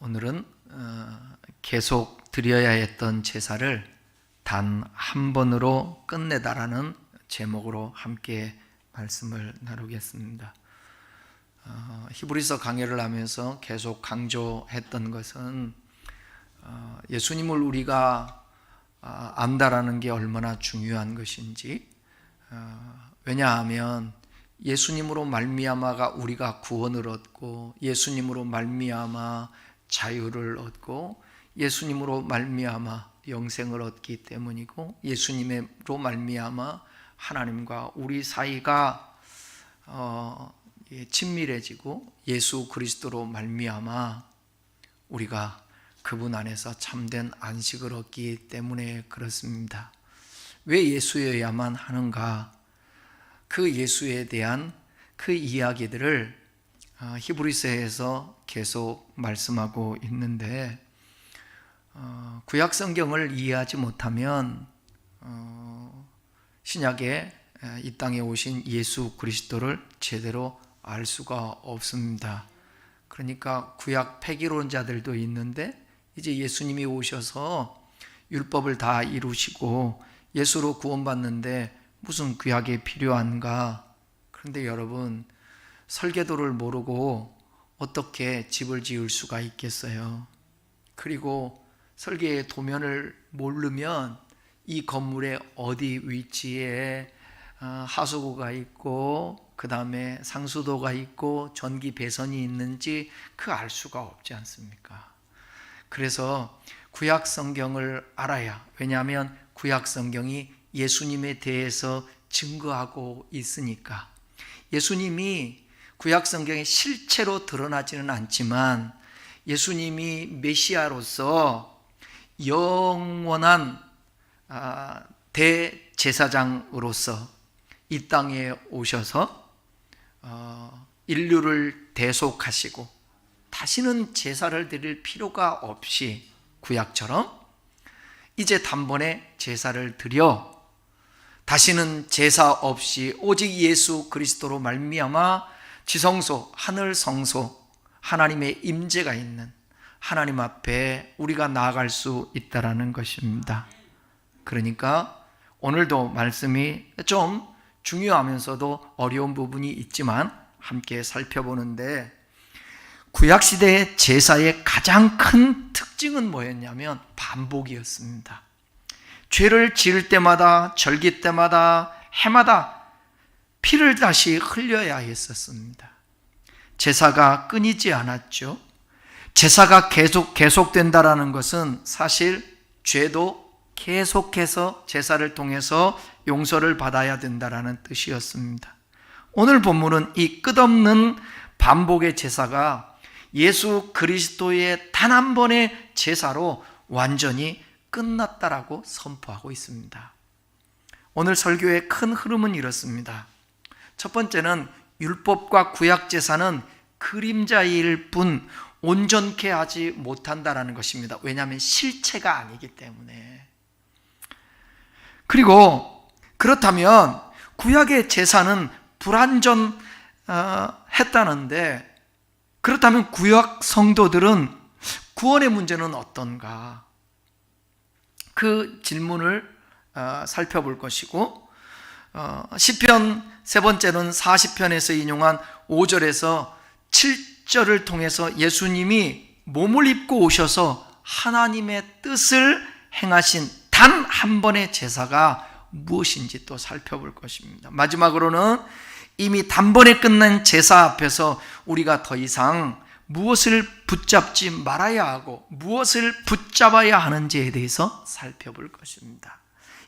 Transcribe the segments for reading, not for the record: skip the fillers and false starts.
오늘은 계속 드려야 했던 제사를 단 한 번으로 끝내다라는 제목으로 함께 말씀을 나누겠습니다. 히브리서 강해를 하면서 계속 강조했던 것은 예수님을 우리가 안다라는 게 얼마나 중요한 것인지, 왜냐하면 예수님으로 말미암아가 우리가 구원을 얻고, 예수님으로 말미암아 자유를 얻고, 예수님으로 말미암아 영생을 얻기 때문이고, 예수님으로 말미암아 하나님과 우리 사이가 친밀해지고, 예수 그리스도로 말미암아 우리가 그분 안에서 참된 안식을 얻기 때문에 그렇습니다. 왜 예수여야만 하는가? 그 예수에 대한 그 이야기들을 히브리서에서 계속 말씀하고 있는데, 구약 성경을 이해하지 못하면 신약에 이 땅에 오신 예수 그리스도를 제대로 알 수가 없습니다. 그러니까 구약 폐기론자들도 있는데, 이제 예수님이 오셔서 율법을 다 이루시고 예수로 구원받는데 무슨 구약이 필요한가? 그런데 여러분, 설계도를 모르고 어떻게 집을 지을 수가 있겠어요? 그리고 설계의 도면을 모르면 이 건물의 어디 위치에 하수구가 있고, 그 다음에 상수도가 있고, 전기 배선이 있는지 그 알 수가 없지 않습니까? 그래서 구약 성경을 알아야, 왜냐하면 구약 성경이 예수님에 대해서 증거하고 있으니까. 예수님이 구약 성경에 실체로 드러나지는 않지만 예수님이 메시아로서 영원한 대제사장으로서 이 땅에 오셔서 인류를 대속하시고 다시는 제사를 드릴 필요가 없이 구약처럼 이제 단번에 제사를 드려 다시는 제사 없이 오직 예수 그리스도로 말미암아 지성소, 하늘 성소, 하나님의 임재가 있는 하나님 앞에 우리가 나아갈 수 있다라는 것입니다. 그러니까 오늘도 말씀이 좀 중요하면서도 어려운 부분이 있지만 함께 살펴보는데, 구약시대의 제사의 가장 큰 특징은 뭐였냐면 반복이었습니다. 죄를 지을 때마다, 절기 때마다, 해마다 피를 다시 흘려야 했었습니다. 제사가 끊이지 않았죠. 제사가 계속된다라는 것은 사실 죄도 계속해서 제사를 통해서 용서를 받아야 된다라는 뜻이었습니다. 오늘 본문은 이 끝없는 반복의 제사가 예수 그리스도의 단 한 번의 제사로 완전히 끝났다라고 선포하고 있습니다. 오늘 설교의 큰 흐름은 이렇습니다. 첫 번째는 율법과 구약 제사는 그림자일 뿐 온전케 하지 못한다라는 것입니다. 왜냐하면 실체가 아니기 때문에. 그리고 그렇다면 구약의 제사는 불완전했다는데, 그렇다면 구약 성도들은 구원의 문제는 어떤가? 그 질문을 살펴볼 것이고, 시편 세 번째는 40편에서 인용한 5절에서 7절을 통해서 예수님이 몸을 입고 오셔서 하나님의 뜻을 행하신 단 한 번의 제사가 무엇인지 또 살펴볼 것입니다. 마지막으로는 이미 단번에 끝난 제사 앞에서 우리가 더 이상 무엇을 붙잡지 말아야 하고 무엇을 붙잡아야 하는지에 대해서 살펴볼 것입니다.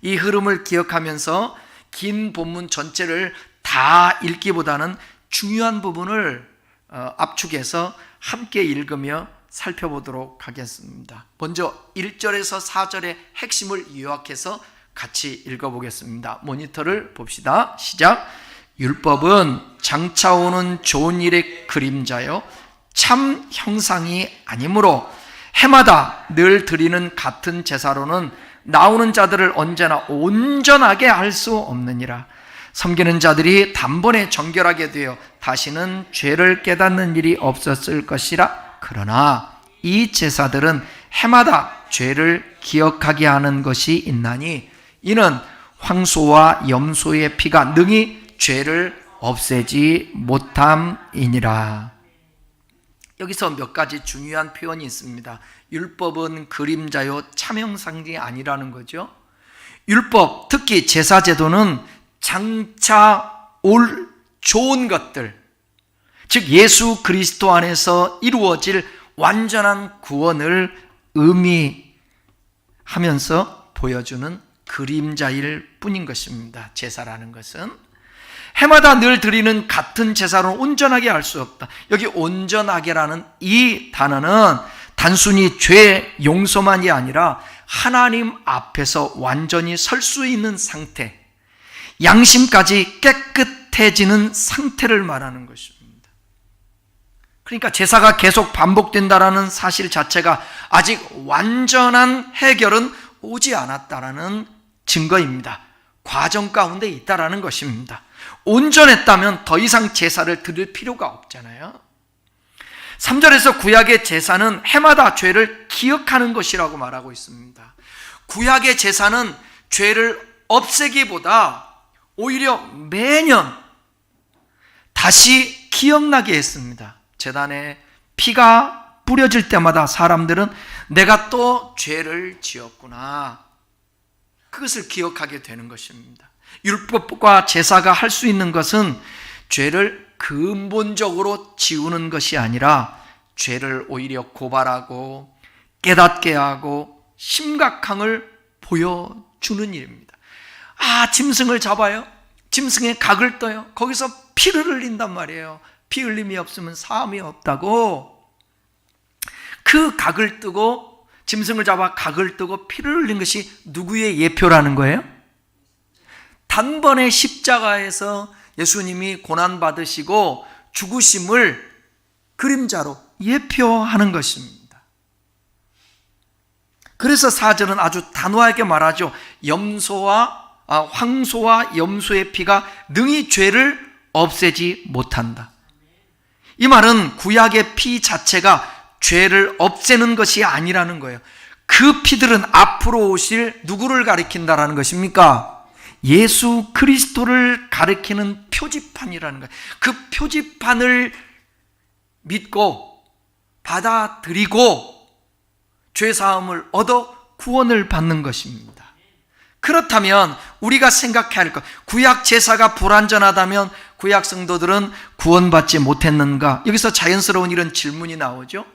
이 흐름을 기억하면서 긴 본문 전체를 다 읽기보다는 중요한 부분을 압축해서 함께 읽으며 살펴보도록 하겠습니다. 먼저 1절에서 4절의 핵심을 요약해서 같이 읽어보겠습니다. 모니터를 봅시다. 시작. 율법은 장차 오는 좋은 일의 그림자요 참 형상이 아니므로 해마다 늘 드리는 같은 제사로는 나오는 자들을 언제나 온전하게 할 수 없느니라. 섬기는 자들이 단번에 정결하게 되어 다시는 죄를 깨닫는 일이 없었을 것이라. 그러나 이 제사들은 해마다 죄를 기억하게 하는 것이 있나니 이는 황소와 염소의 피가 능히 죄를 없애지 못함이니라. 여기서 몇 가지 중요한 표현이 있습니다. 율법은 그림자요 참형상이 아니라는 거죠. 율법, 특히 제사제도는 장차 올 좋은 것들, 즉 예수 그리스도 안에서 이루어질 완전한 구원을 의미하면서 보여주는 그림자일 뿐인 것입니다. 제사라는 것은 해마다 늘 드리는 같은 제사로 온전하게 할 수 없다. 여기 온전하게라는 이 단어는 단순히 죄 용서만이 아니라 하나님 앞에서 완전히 설 수 있는 상태, 양심까지 깨끗해지는 상태를 말하는 것입니다. 그러니까 제사가 계속 반복된다라는 사실 자체가 아직 완전한 해결은 오지 않았다라는 증거입니다. 과정 가운데 있다라는 것입니다. 온전했다면 더 이상 제사를 드릴 필요가 없잖아요. 3절에서 구약의 제사는 해마다 죄를 기억하는 것이라고 말하고 있습니다. 구약의 제사는 죄를 없애기보다 오히려 매년 다시 기억나게 했습니다. 제단에 피가 뿌려질 때마다 사람들은 내가 또 죄를 지었구나, 그것을 기억하게 되는 것입니다. 율법과 제사가 할 수 있는 것은 죄를 근본적으로 지우는 것이 아니라 죄를 오히려 고발하고 깨닫게 하고 심각함을 보여주는 일입니다. 짐승을 잡아요. 짐승의 각을 떠요. 거기서 피를 흘린단 말이에요. 피 흘림이 없으면 사함이 없다고. 그 각을 뜨고, 짐승을 잡아 각을 뜨고 피를 흘린 것이 누구의 예표라는 거예요? 단번에 십자가에서 예수님이 고난받으시고 죽으심을 그림자로 예표하는 것입니다. 그래서 4절은 아주 단호하게 말하죠. 황소와 염소의 피가 능히 죄를 없애지 못한다. 이 말은 구약의 피 자체가 죄를 없애는 것이 아니라는 거예요. 그 피들은 앞으로 오실 누구를 가리킨다라는 것입니까? 예수 그리스도를 가리키는 표지판이라는 거예요. 그 표지판을 믿고 받아들이고 죄사함을 얻어 구원을 받는 것입니다. 그렇다면 우리가 생각해야 할 것, 구약 제사가 불완전하다면 구약 성도들은 구원받지 못했는가? 여기서 자연스러운 이런 질문이 나오죠.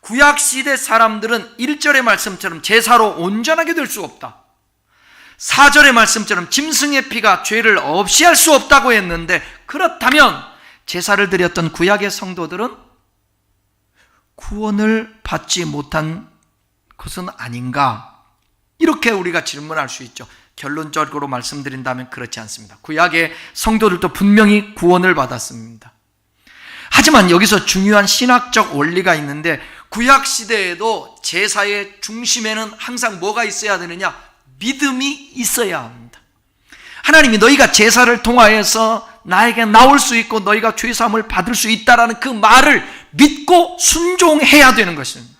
구약 시대 사람들은 1절의 말씀처럼 제사로 온전하게 될 수 없다, 4절의 말씀처럼 짐승의 피가 죄를 없이 할 수 없다고 했는데, 그렇다면 제사를 드렸던 구약의 성도들은 구원을 받지 못한 것은 아닌가? 이렇게 우리가 질문할 수 있죠. 결론적으로 말씀드린다면 그렇지 않습니다. 구약의 성도들도 분명히 구원을 받았습니다. 하지만 여기서 중요한 신학적 원리가 있는데, 구약 시대에도 제사의 중심에는 항상 뭐가 있어야 되느냐? 믿음이 있어야 합니다. 하나님이 너희가 제사를 통하여서 나에게 나올 수 있고 너희가 죄사함을 받을 수 있다라는 그 말을 믿고 순종해야 되는 것입니다.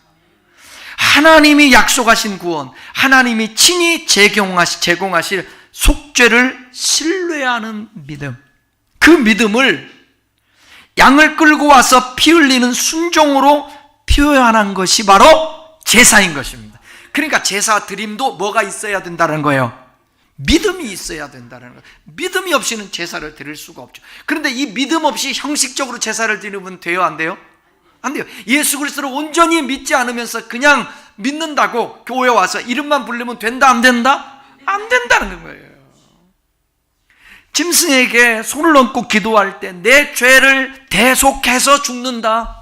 하나님이 약속하신 구원, 하나님이 친히 제공하실 속죄를 신뢰하는 믿음, 그 믿음을 양을 끌고 와서 피 흘리는 순종으로 표현한 것이 바로 제사인 것입니다. 그러니까 제사 드림도 뭐가 있어야 된다는 거예요? 믿음이 있어야 된다는 거예요. 믿음이 없이는 제사를 드릴 수가 없죠. 그런데 이 믿음 없이 형식적으로 제사를 드리면 돼요, 안 돼요? 안 돼요. 예수 그리스도를 온전히 믿지 않으면서 그냥 믿는다고 교회 와서 이름만 부르면 된다, 안 된다? 안 된다는 거예요. 짐승에게 손을 얹고 기도할 때 내 죄를 대속해서 죽는다,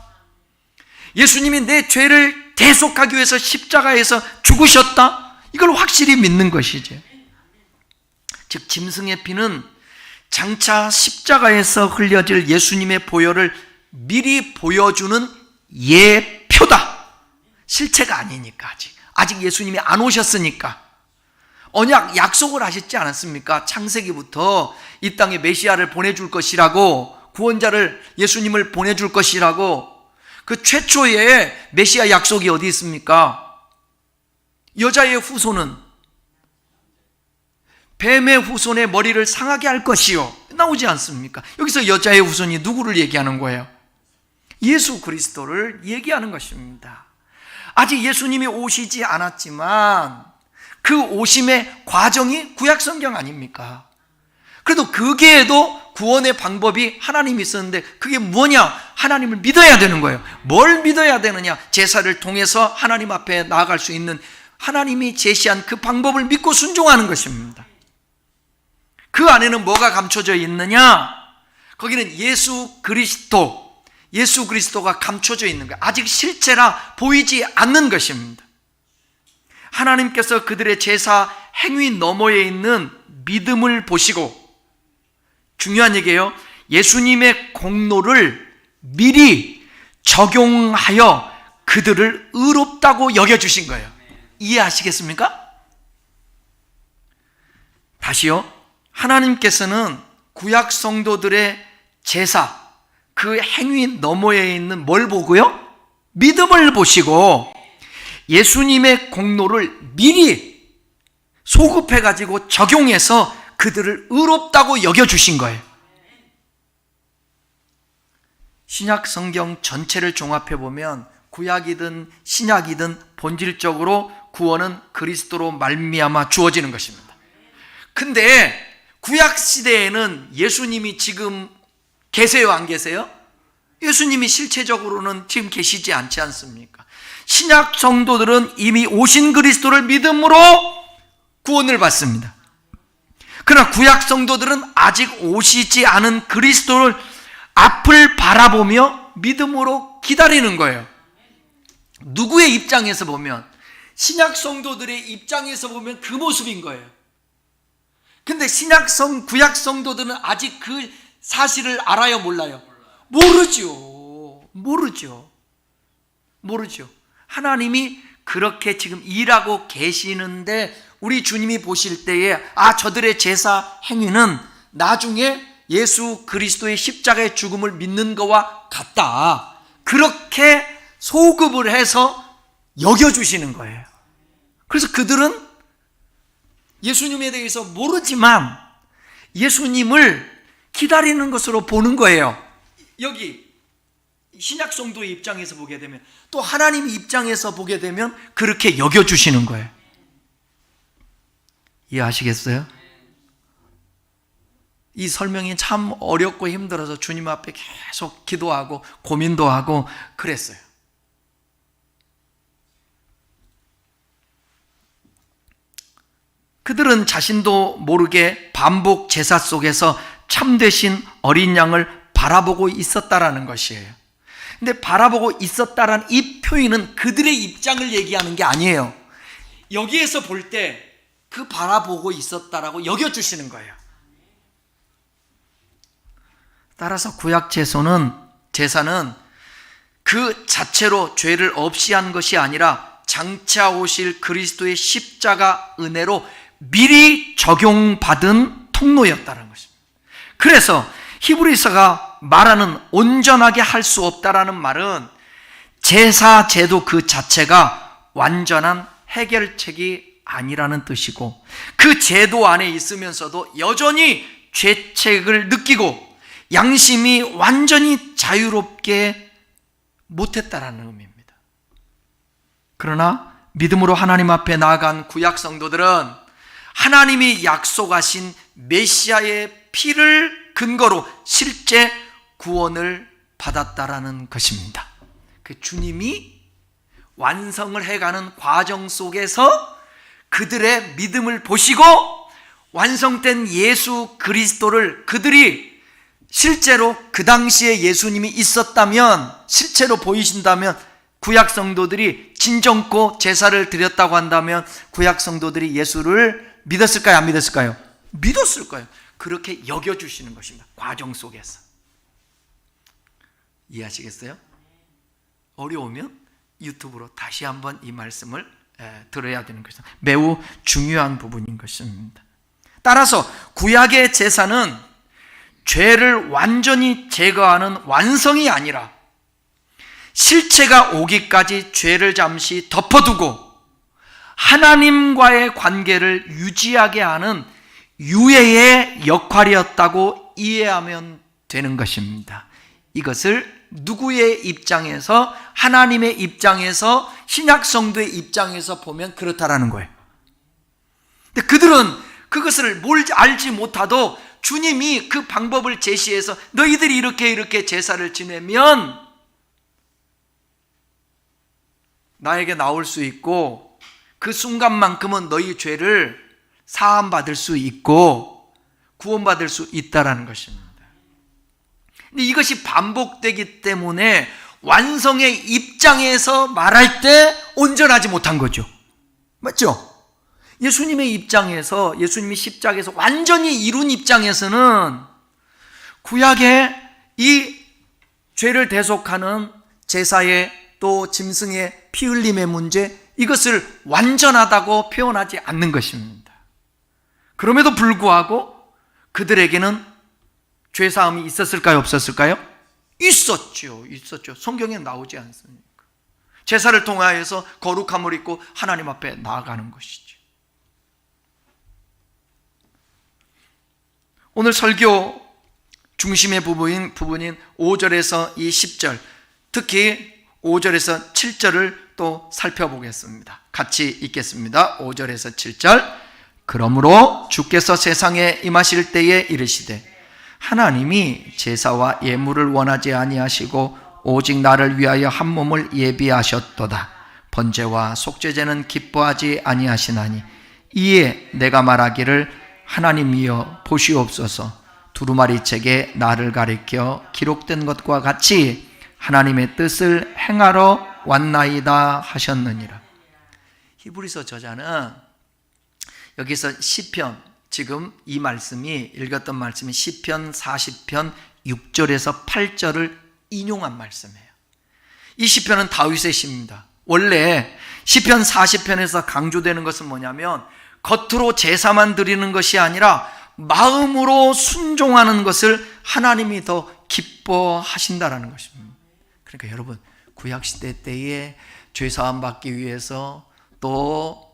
예수님이 내 죄를 대속하기 위해서 십자가에서 죽으셨다, 이걸 확실히 믿는 것이죠. 즉 짐승의 피는 장차 십자가에서 흘려질 예수님의 보혈을 미리 보여주는 예표다. 실체가 아니니까, 아직 예수님이 안 오셨으니까. 언약 약속을 하셨지 않았습니까? 창세기부터 이 땅에 메시아를 보내줄 것이라고, 구원자를, 예수님을 보내줄 것이라고. 그 최초의 메시아 약속이 어디 있습니까? 여자의 후손은 뱀의 후손의 머리를 상하게 할 것이요, 나오지 않습니까? 여기서 여자의 후손이 누구를 얘기하는 거예요? 예수 그리스도를 얘기하는 것입니다. 아직 예수님이 오시지 않았지만 그 오심의 과정이 구약 성경 아닙니까? 그래도 거기에도 구원의 방법이 하나님이 있었는데 그게 뭐냐? 하나님을 믿어야 되는 거예요. 뭘 믿어야 되느냐? 제사를 통해서 하나님 앞에 나아갈 수 있는 하나님이 제시한 그 방법을 믿고 순종하는 것입니다. 그 안에는 뭐가 감춰져 있느냐? 거기는 예수 그리스도가 감춰져 있는 거예요. 아직 실체라 보이지 않는 것입니다. 하나님께서 그들의 제사 행위 너머에 있는 믿음을 보시고, 중요한 얘기예요. 예수님의 공로를 미리 적용하여 그들을 의롭다고 여겨주신 거예요. 이해하시겠습니까? 다시요. 하나님께서는 구약 성도들의 제사, 그 행위 너머에 있는 뭘 보고요? 믿음을 보시고 예수님의 공로를 미리 소급해가지고 적용해서 그들을 의롭다고 여겨주신 거예요. 신약 성경 전체를 종합해보면 구약이든 신약이든 본질적으로 구원은 그리스도로 말미암아 주어지는 것입니다. 근데 구약 시대에는 예수님이 지금 계세요, 안 계세요? 예수님이 실체적으로는 지금 계시지 않지 않습니까? 신약 성도들은 이미 오신 그리스도를 믿음으로 구원을 받습니다. 그러나 구약 성도들은 아직 오시지 않은 그리스도를 앞을 바라보며 믿음으로 기다리는 거예요. 누구의 입장에서 보면, 신약 성도들의 입장에서 보면 그 모습인 거예요. 근데 구약 성도들은 아직 그 사실을 알아요, 몰라요? 모르죠. 하나님이 그렇게 지금 일하고 계시는데 우리 주님이 보실 때에 저들의 제사 행위는 나중에 예수 그리스도의 십자가의 죽음을 믿는 것과 같다, 그렇게 소급을 해서 여겨주시는 거예요. 그래서 그들은 예수님에 대해서 모르지만 예수님을 기다리는 것으로 보는 거예요. 여기 신약 성도의 입장에서 보게 되면, 또 하나님 입장에서 보게 되면 그렇게 여겨주시는 거예요. 이해하시겠어요? 이 설명이 참 어렵고 힘들어서 주님 앞에 계속 기도하고 고민도 하고 그랬어요. 그들은 자신도 모르게 반복 제사 속에서 참되신 어린 양을 바라보고 있었다라는 것이에요. 근데 바라보고 있었다라는 이 표현은 그들의 입장을 얘기하는 게 아니에요. 여기에서 볼 때 그 바라보고 있었다라고 여겨주시는 거예요. 따라서 구약 제사는 그 자체로 죄를 없이 한 것이 아니라 장차 오실 그리스도의 십자가 은혜로 미리 적용받은 통로였다는 것입니다. 그래서 히브리서가 말하는 온전하게 할 수 없다라는 말은 제사 제도 그 자체가 완전한 해결책이 아니라는 뜻이고, 그 제도 안에 있으면서도 여전히 죄책을 느끼고 양심이 완전히 자유롭게 못했다라는 의미입니다. 그러나 믿음으로 하나님 앞에 나아간 구약 성도들은 하나님이 약속하신 메시아의 피를 근거로 실제 구원을 받았다라는 것입니다. 그 주님이 완성을 해가는 과정 속에서 그들의 믿음을 보시고 완성된 예수 그리스도를 그들이 실제로 그 당시에 예수님이 있었다면, 실제로 보이신다면, 구약 성도들이 진정코 제사를 드렸다고 한다면 구약 성도들이 예수를 믿었을까요, 안 믿었을까요? 믿었을 거예요. 그렇게 여겨주시는 것입니다. 과정 속에서. 이해하시겠어요? 어려우면 유튜브로 다시 한번 이 말씀을 들어야 되는 것은 매우 중요한 부분인 것입니다. 따라서 구약의 제사는 죄를 완전히 제거하는 완성이 아니라 실체가 오기까지 죄를 잠시 덮어두고 하나님과의 관계를 유지하게 하는 유예의 역할이었다고 이해하면 되는 것입니다. 이것을 누구의 입장에서, 하나님의 입장에서, 신약 성도의 입장에서 보면 그렇다라는 거예요. 근데 그들은 그것을 뭘 알지 못하도 주님이 그 방법을 제시해서 너희들이 이렇게 제사를 지내면 나에게 나올 수 있고 그 순간만큼은 너희 죄를 사함받을 수 있고 구원받을 수 있다라는 것입니다. 근데 이것이 반복되기 때문에 완성의 입장에서 말할 때 온전하지 못한 거죠. 맞죠? 예수님의 입장에서, 예수님이 십자가에서 완전히 이룬 입장에서는 구약의 이 죄를 대속하는 제사의 또 짐승의 피 흘림의 문제, 이것을 완전하다고 표현하지 않는 것입니다. 그럼에도 불구하고 그들에게는 죄사함이 있었을까요? 없었을까요? 있었죠. 성경에 나오지 않습니까? 제사를 통하여서 거룩함을 입고 하나님 앞에 나아가는 것이죠. 오늘 설교 중심의 부분인 5절에서 이 10절, 특히 5절에서 7절을 또 살펴보겠습니다. 같이 읽겠습니다. 5절에서 7절. 그러므로 주께서 세상에 임하실 때에 이르시되 하나님이 제사와 예물을 원하지 아니하시고 오직 나를 위하여 한 몸을 예비하셨도다. 번제와 속죄제는 기뻐하지 아니하시나니 이에 내가 말하기를 하나님이여 보시옵소서. 두루마리 책에 나를 가리켜 기록된 것과 같이 하나님의 뜻을 행하러 왔나이다 하셨느니라. 히브리서 저자는 여기서 시편, 지금 이 말씀이, 읽었던 말씀이 시편 40편 6절에서 8절을 인용한 말씀이에요. 이 시편은 다윗의 시입니다. 원래 시편 40편에서 강조되는 것은 뭐냐면 겉으로 제사만 드리는 것이 아니라 마음으로 순종하는 것을 하나님이 더 기뻐하신다라는 것입니다. 그러니까 여러분, 구약시대 때에 죄사함 받기 위해서 또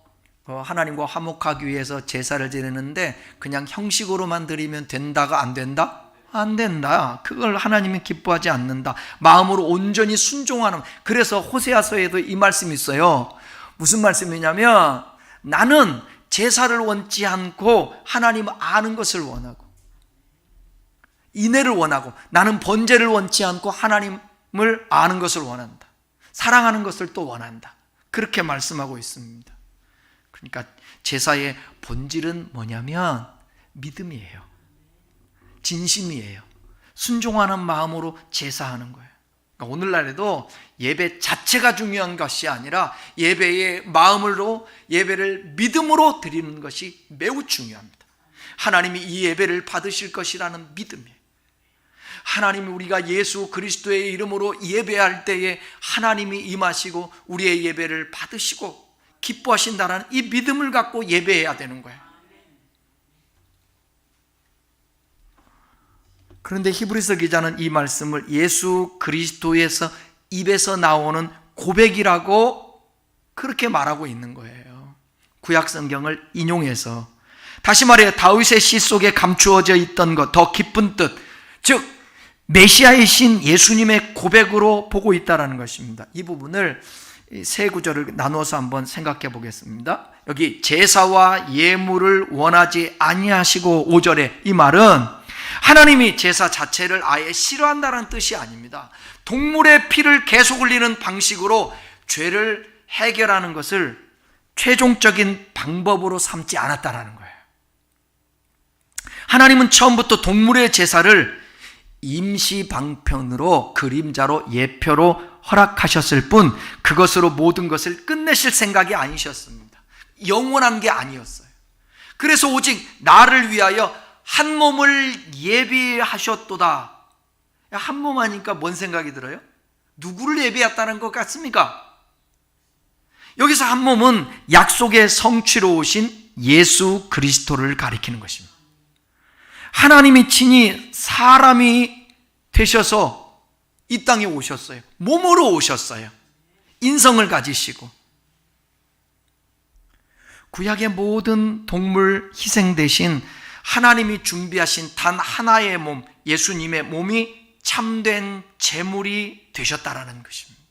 하나님과 화목하기 위해서 제사를 지내는데 그냥 형식으로만 드리면 된다가 안 된다? 안 된다. 그걸 하나님이 기뻐하지 않는다. 마음으로 온전히 순종하는. 그래서 호세아서에도 이 말씀이 있어요. 무슨 말씀이냐면 나는 제사를 원치 않고 하나님을 아는 것을 원하고 인애를 원하고 나는 번제를 원치 않고 하나님을 아는 것을 원한다. 사랑하는 것을 또 원한다. 그렇게 말씀하고 있습니다. 그러니까 제사의 본질은 뭐냐면 믿음이에요. 진심이에요. 순종하는 마음으로 제사하는 거예요. 그러니까 오늘날에도 예배 자체가 중요한 것이 아니라 예배의 마음으로, 예배를 믿음으로 드리는 것이 매우 중요합니다. 하나님이 이 예배를 받으실 것이라는 믿음이에요. 하나님이 우리가 예수 그리스도의 이름으로 예배할 때에 하나님이 임하시고 우리의 예배를 받으시고 기뻐하신다는 이 믿음을 갖고 예배해야 되는 거예요. 그런데 히브리서 기자는 이 말씀을 예수 그리스도에서 입에서 나오는 고백이라고 그렇게 말하고 있는 거예요. 구약 성경을 인용해서 다시 말해 다윗의 시 속에 감추어져 있던 것, 더 깊은 뜻, 즉 메시아의 신 예수님의 고백으로 보고 있다는 것입니다. 이 부분을 세 구절을 나누어서 한번 생각해 보겠습니다. 여기 제사와 예물을 원하지 아니하시고 5절에 이 말은 하나님이 제사 자체를 아예 싫어한다는 뜻이 아닙니다. 동물의 피를 계속 흘리는 방식으로 죄를 해결하는 것을 최종적인 방법으로 삼지 않았다는 거예요. 하나님은 처음부터 동물의 제사를 임시 방편으로, 그림자로, 예표로 허락하셨을 뿐 그것으로 모든 것을 끝내실 생각이 아니셨습니다. 영원한 게 아니었어요. 그래서 오직 나를 위하여 한 몸을 예비하셨도다. 한 몸 하니까 뭔 생각이 들어요? 누구를 예비했다는 것 같습니까? 여기서 한 몸은 약속의 성취로 오신 예수 그리스도를 가리키는 것입니다. 하나님이 친히 사람이 되셔서 이 땅에 오셨어요. 몸으로 오셨어요. 인성을 가지시고. 구약의 모든 동물 희생 대신 하나님이 준비하신 단 하나의 몸, 예수님의 몸이 참된 제물이 되셨다라는 것입니다.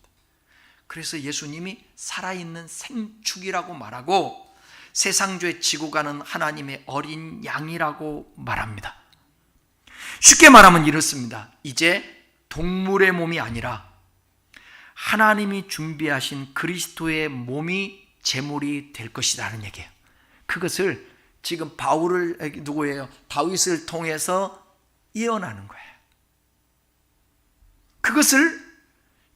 그래서 예수님이 살아있는 생축이라고 말하고 세상 죄 지고 가는 하나님의 어린 양이라고 말합니다. 쉽게 말하면 이렇습니다. 이제 동물의 몸이 아니라 하나님이 준비하신 그리스도의 몸이 제물이 될 것이라는 얘기예요. 그것을 지금 누구예요? 다윗을 통해서 예언하는 거예요. 그것을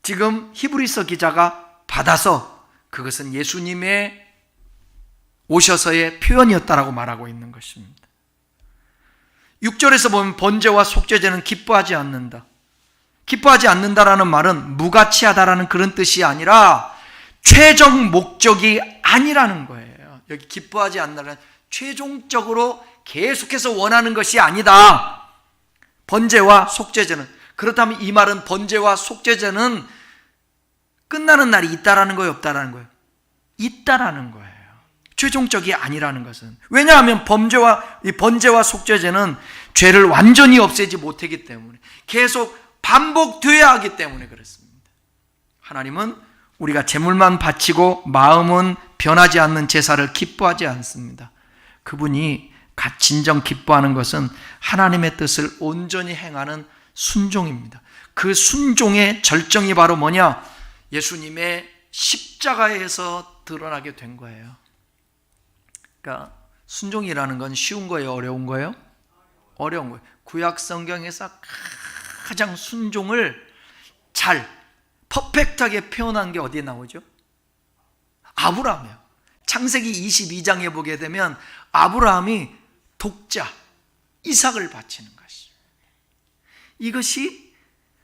지금 히브리서 기자가 받아서 그것은 예수님의 오셔서의 표현이었다라고 말하고 있는 것입니다. 6절에서 보면 번제와 속죄제는 기뻐하지 않는다. 기뻐하지 않는다라는 말은 무가치하다라는 그런 뜻이 아니라 최종 목적이 아니라는 거예요. 여기 기뻐하지 않는다는 최종적으로 계속해서 원하는 것이 아니다. 번제와 속죄제는. 그렇다면 이 말은 번제와 속죄제는 끝나는 날이 있다라는 거예요, 없다라는 거예요? 있다라는 거예요. 최종적이 아니라는 것은. 왜냐하면 번제와 속죄제는 죄를 완전히 없애지 못하기 때문에 계속 반복되어야 하기 때문에 그렇습니다. 하나님은 우리가 제물만 바치고 마음은 변하지 않는 제사를 기뻐하지 않습니다. 그분이 진정 기뻐하는 것은 하나님의 뜻을 온전히 행하는 순종입니다. 그 순종의 절정이 바로 뭐냐? 예수님의 십자가에서 드러나게 된 거예요. 그러니까 순종이라는 건 쉬운 거예요? 어려운 거예요? 어려운 거예요. 구약 성경에서 가장 순종을 퍼펙트하게 표현한 게 어디에 나오죠? 아브라함이에요. 창세기 22장에 보게 되면 아브라함이 독자 이삭을 바치는 것이. 이것이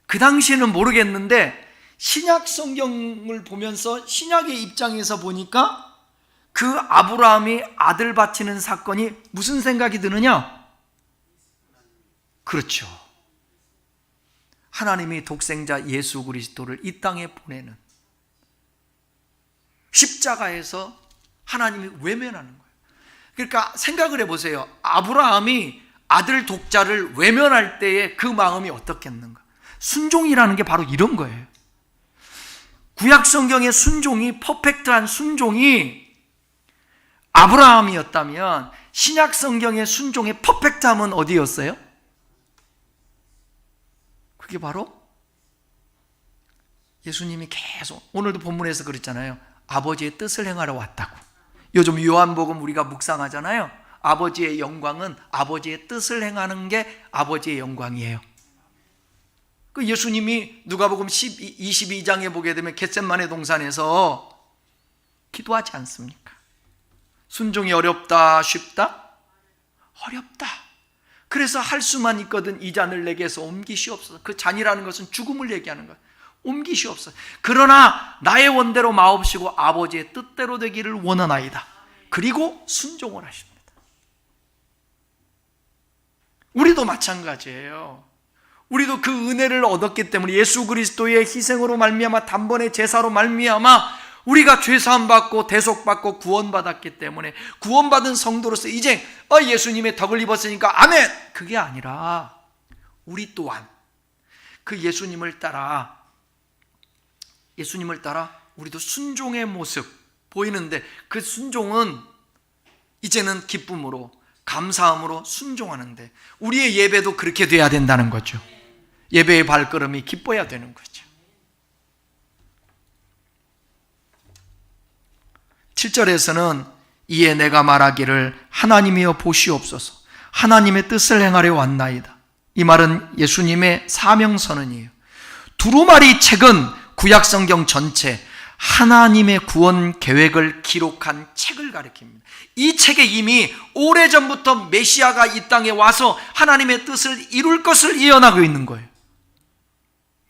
그 당시에는 모르겠는데 신약 성경을 보면서 신약의 입장에서 보니까 그 아브라함이 아들 바치는 사건이 무슨 생각이 드느냐? 그렇죠. 하나님이 독생자 예수 그리스도를 이 땅에 보내는 십자가에서 하나님이 외면하는 거예요. 그러니까 생각을 해보세요. 아브라함이 아들 독자를 외면할 때의 그 마음이 어떻겠는가? 순종이라는 게 바로 이런 거예요. 구약 성경의 순종이, 퍼펙트한 순종이 아브라함이었다면 신약 성경의 순종의 퍼펙트함은 어디였어요? 그게 바로 예수님이 계속, 오늘도 본문에서 그랬잖아요. 아버지의 뜻을 행하러 왔다고. 요즘 요한복음 우리가 묵상하잖아요. 아버지의 영광은 아버지의 뜻을 행하는 게 아버지의 영광이에요. 그 예수님이 누가복음 22장에 보게 되면 겟셋마네 동산에서 기도하지 않습니까? 순종이 어렵다, 쉽다? 어렵다. 그래서 할 수만 있거든 이 잔을 내게서 옮기시옵소서. 그 잔이라는 것은 죽음을 얘기하는 거예요. 옮기시옵소서. 그러나 나의 원대로 마옵시고 아버지의 뜻대로 되기를 원하나이다. 그리고 순종을 하십니다. 우리도 마찬가지예요. 우리도 그 은혜를 얻었기 때문에 예수 그리스도의 희생으로 말미암아 단번의 제사로 말미암아 우리가 죄사함 받고 대속받고 구원받았기 때문에 구원받은 성도로서 이제 예수님의 덕을 입었으니까 아멘! 그게 아니라 우리 또한 그 예수님을 따라 우리도 순종의 모습 보이는데 그 순종은 이제는 기쁨으로 감사함으로 순종하는데 우리의 예배도 그렇게 돼야 된다는 거죠. 예배의 발걸음이 기뻐야 되는 거죠. 7절에서는 이에 내가 말하기를 하나님이여 보시옵소서 하나님의 뜻을 행하려 왔나이다. 이 말은 예수님의 사명선언이에요. 두루마리 책은 구약성경 전체 하나님의 구원 계획을 기록한 책을 가리킵니다. 이 책에 이미 오래전부터 메시아가 이 땅에 와서 하나님의 뜻을 이룰 것을 예언하고 있는 거예요.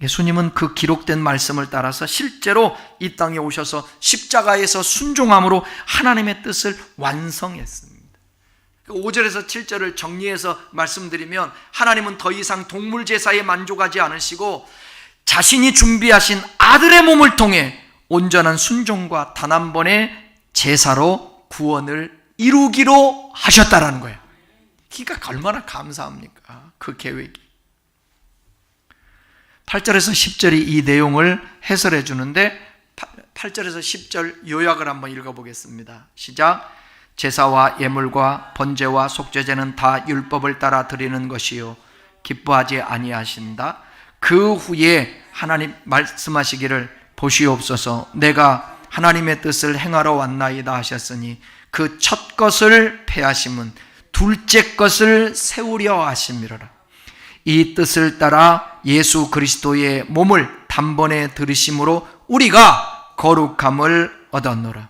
예수님은 그 기록된 말씀을 따라서 실제로 이 땅에 오셔서 십자가에서 순종함으로 하나님의 뜻을 완성했습니다. 5절에서 7절을 정리해서 말씀드리면 하나님은 더 이상 동물 제사에 만족하지 않으시고 자신이 준비하신 아들의 몸을 통해 온전한 순종과 단 한 번의 제사로 구원을 이루기로 하셨다라는 거예요. 그러니까 얼마나 감사합니까? 그 계획이. 8절에서 10절이 이 내용을 해설해 주는데 8절에서 10절 요약을 한번 읽어보겠습니다. 시작. 제사와 예물과 번제와 속죄제는 다 율법을 따라 드리는 것이요 기뻐하지 아니하신다. 그 후에 하나님 말씀하시기를 보시옵소서 내가 하나님의 뜻을 행하러 왔나이다 하셨으니 그 첫 것을 폐하심은 둘째 것을 세우려 하심이로라. 이 뜻을 따라 예수 그리스도의 몸을 단번에 들으심으로 우리가 거룩함을 얻었노라.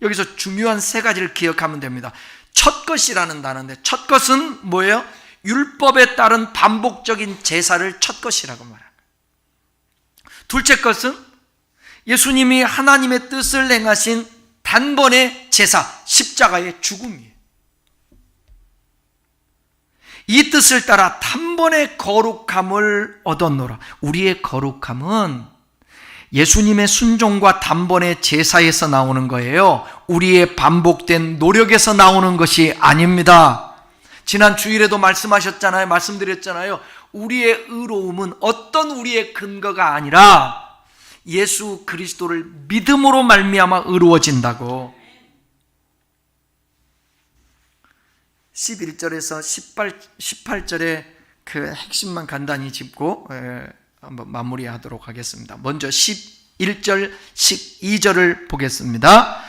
여기서 중요한 세 가지를 기억하면 됩니다. 첫 것이라는 단어인데 첫 것은 뭐예요? 율법에 따른 반복적인 제사를 첫 것이라고 말합니다. 둘째 것은 예수님이 하나님의 뜻을 행하신 단번의 제사, 십자가의 죽음이에요. 이 뜻을 따라 단번에 거룩함을 얻었노라. 우리의 거룩함은 예수님의 순종과 단번의 제사에서 나오는 거예요. 우리의 반복된 노력에서 나오는 것이 아닙니다. 지난 주일에도 말씀드렸잖아요. 우리의 의로움은 어떤 우리의 근거가 아니라 예수 그리스도를 믿음으로 말미암아 의로워진다고. 11절에서 18절의 그 핵심만 간단히 짚고 한번 마무리하도록 하겠습니다. 먼저 11절, 12절을 보겠습니다.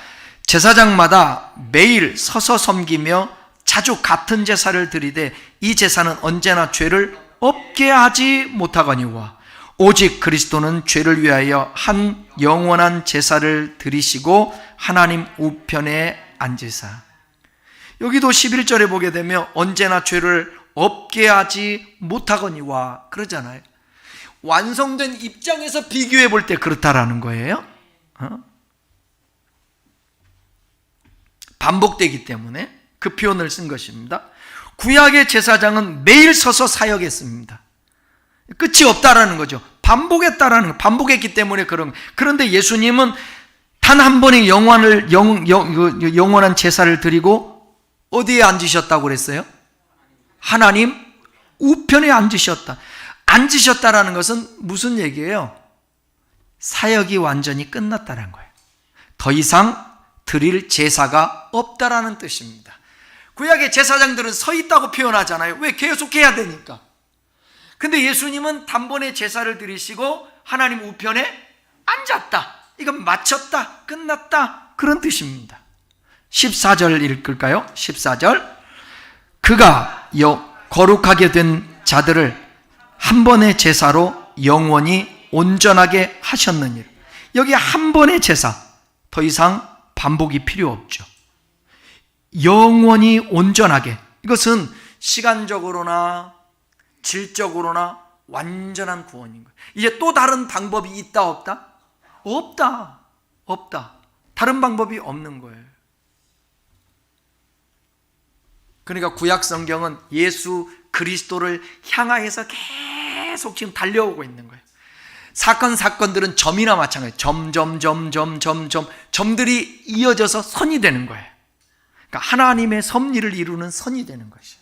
제사장마다 매일 서서 섬기며 자주 같은 제사를 드리되 이 제사는 언제나 죄를 없게 하지 못하거니와 오직 그리스도는 죄를 위하여 한 영원한 제사를 드리시고 하나님 우편에 앉으사. 여기도 11절에 보게 되면 언제나 죄를 없게 하지 못하거니와 그러잖아요. 완성된 입장에서 비교해 볼 때 그렇다라는 거예요. 반복되기 때문에 그 표현을 쓴 것입니다. 구약의 제사장은 매일 서서 사역했습니다. 끝이 없다라는 거죠. 반복했기 때문에 그런. 그런데 예수님은 단 한 번의 영원한 제사를 드리고 어디에 앉으셨다고 그랬어요? 하나님 우편에 앉으셨다. 앉으셨다라는 것은 무슨 얘기예요? 사역이 완전히 끝났다는 거예요. 더 이상 드릴 제사가 없다라는 뜻입니다. 구약의 제사장들은 서 있다고 표현하잖아요. 왜? 계속해야 되니까. 근데 예수님은 단번에 제사를 드리시고 하나님 우편에 앉았다. 이건 마쳤다, 끝났다, 그런 뜻입니다. 14절 읽을까요? 14절. 그가 거룩하게 된 자들을 한 번의 제사로 영원히 온전하게 하셨느니라. 여기 한 번의 제사, 더 이상 반복이 필요 없죠. 영원히 온전하게. 이것은 시간적으로나 질적으로나 완전한 구원인 거예요. 이제 또 다른 방법이 있다 없다? 없다. 다른 방법이 없는 거예요. 그러니까 구약 성경은 예수 그리스도를 향하여서 계속 지금 달려오고 있는 거예요. 사건들은 점이나 마찬가지예요. 점들이 이어져서 선이 되는 거예요. 그러니까 하나님의 섭리를 이루는 선이 되는 것이에요.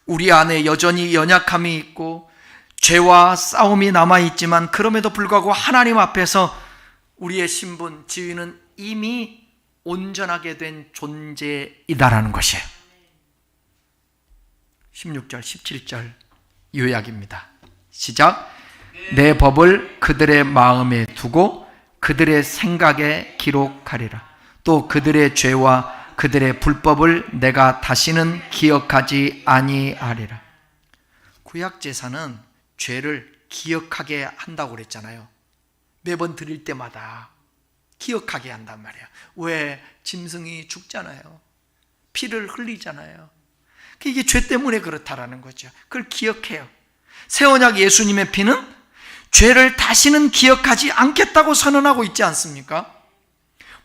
우리 안에 여전히 연약함이 있고 죄와 싸움이 남아있지만 그럼에도 불구하고 하나님 앞에서 우리의 신분, 지위는 이미 온전하게 된 존재이다라는 것이에요. 16절, 17절 요약입니다. 시작. 내 법을 그들의 마음에 두고 그들의 생각에 기록하리라. 또 그들의 죄와 그들의 불법을 내가 다시는 기억하지 아니하리라. 구약 제사는 죄를 기억하게 한다고 그랬잖아요. 매번 드릴 때마다 기억하게 한단 말이에요. 왜? 짐승이 죽잖아요. 피를 흘리잖아요. 이게 죄 때문에 그렇다라는 거죠. 그걸 기억해요. 새 언약 예수님의 피는 죄를 다시는 기억하지 않겠다고 선언하고 있지 않습니까?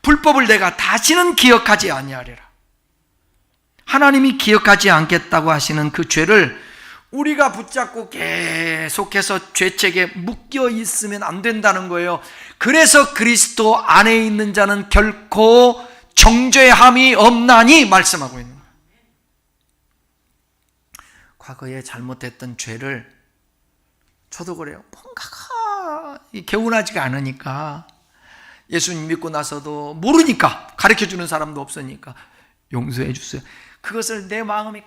불법을 내가 다시는 기억하지 아니하리라. 하나님이 기억하지 않겠다고 하시는 그 죄를 우리가 붙잡고 계속해서 죄책에 묶여 있으면 안 된다는 거예요. 그래서 그리스도 안에 있는 자는 결코 정죄함이 없나니 말씀하고 있는 거예요. 과거에 잘못했던 죄를, 저도 그래요. 뭔가가 개운하지가 않으니까, 예수님 믿고 나서도 모르니까, 가르쳐주는 사람도 없으니까 용서해 주세요. 그것을 내 마음이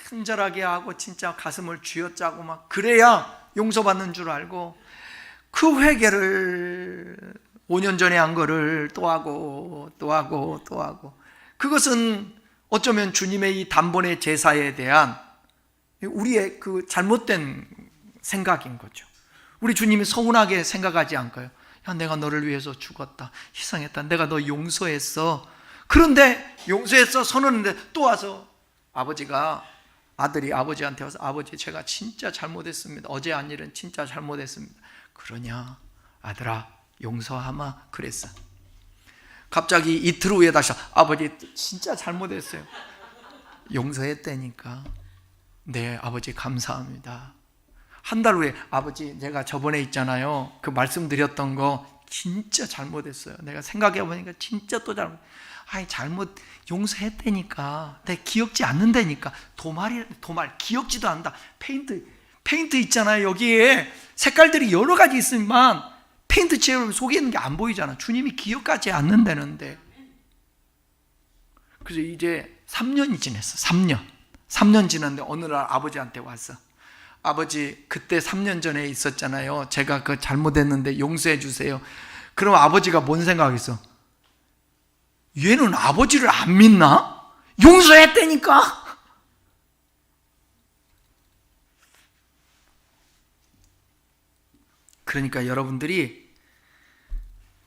큰절하게 하고 진짜 가슴을 쥐어짜고 막 그래야 용서받는 줄 알고, 그 회개를 5년 전에 한 거를 또 하고 또 하고 또 하고, 그것은 어쩌면 주님의 이 단번의 제사에 대한 우리의 그 잘못된 생각인 거죠. 우리 주님이 서운하게 생각하지 않고요. 야, 내가 너를 위해서 죽었다, 희생했다, 내가 너 용서했어. 그런데 용서했어, 선언했는데 또 와서 아들이 아버지한테 와서, 아버지 제가 진짜 잘못했습니다, 어제 한 일은 진짜 잘못했습니다. 그러냐, 아들아 용서하마 그랬어. 갑자기 이틀 후에 다시, 아버지 진짜 잘못했어요. 용서했다니까. 네 아버지 감사합니다. 한 달 후에, 아버지 제가 저번에 있잖아요, 그 말씀드렸던 거 진짜 잘못했어요. 내가 생각해보니까 진짜 또 잘못 용서했다니까. 내가 기억지 않는다니까. 도말 기억지도 않는다. 페인트 있잖아요. 여기에 색깔들이 여러 가지 있으면 페인트 칠하면 속에 있는 게 안 보이잖아. 주님이 기억하지 않는다는데. 그래서 이제 3년이 지났어. 3년 지났는데 어느 날 아버지한테 왔어. 아버지 그때 3년 전에 있었잖아요, 제가 그 잘못했는데 용서해 주세요. 그럼 아버지가 뭔 생각했어? 얘는 아버지를 안 믿나? 용서했다니까. 그러니까 여러분들이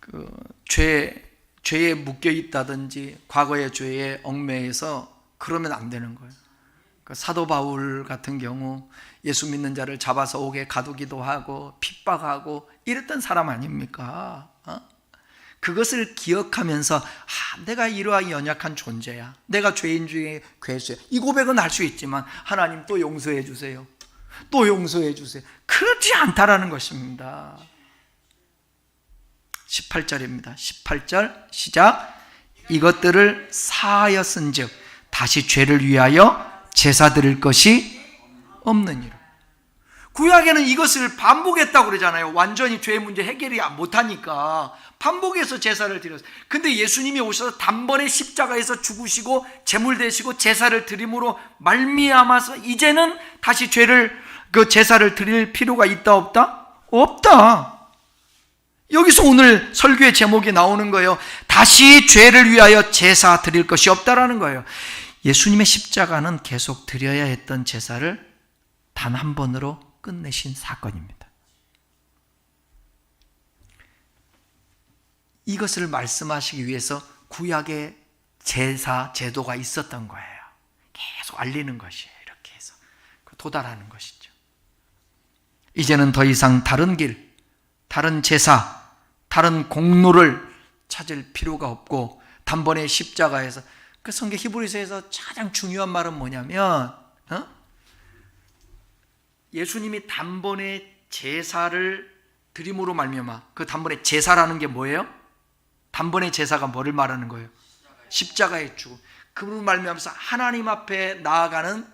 그 죄에 묶여 있다든지 과거의 죄에 얽매여서 그러면 안 되는 거예요. 사도 바울 같은 경우 예수 믿는 자를 잡아서 옥에 가두기도 하고 핍박하고 이랬던 사람 아닙니까? 그것을 기억하면서 내가 이러한 연약한 존재야, 내가 죄인 중에 괴수야, 이 고백은 할 수 있지만 하나님 또 용서해 주세요, 또 용서해 주세요. 그렇지 않다라는 것입니다. 18절입니다. 18절 시작. 이것들을 사하였은즉 다시 죄를 위하여 제사 드릴 것이 없느니라. 구약에는 이것을 반복했다고 그러잖아요. 완전히 죄의 문제 해결이 못하니까 반복해서 제사를 드렸어요. 근데 예수님이 오셔서 단번에 십자가에서 죽으시고 제물 되시고 제사를 드림으로 말미암아서 이제는 다시 그 제사를 드릴 필요가 있다 없다? 없다. 여기서 오늘 설교의 제목이 나오는 거예요. 다시 죄를 위하여 제사 드릴 것이 없다라는 거예요. 예수님의 십자가는 계속 드려야 했던 제사를 단 한 번으로 끝내신 사건입니다. 이것을 말씀하시기 위해서 구약의 제사 제도가 있었던 거예요. 계속 알리는 것이에요. 이렇게 해서 도달하는 것이죠. 이제는 더 이상 다른 길, 다른 제사, 다른 공로를 찾을 필요가 없고 단번에 십자가에서, 그 성경 히브리서에서 가장 중요한 말은 뭐냐면 예수님이 단번에 제사를 드림으로 말미암아, 그 단번에 제사라는 게 뭐예요? 단번에 제사가 뭐를 말하는 거예요? 십자가의 죽음. 그로 말미암아서 하나님 앞에 나아가는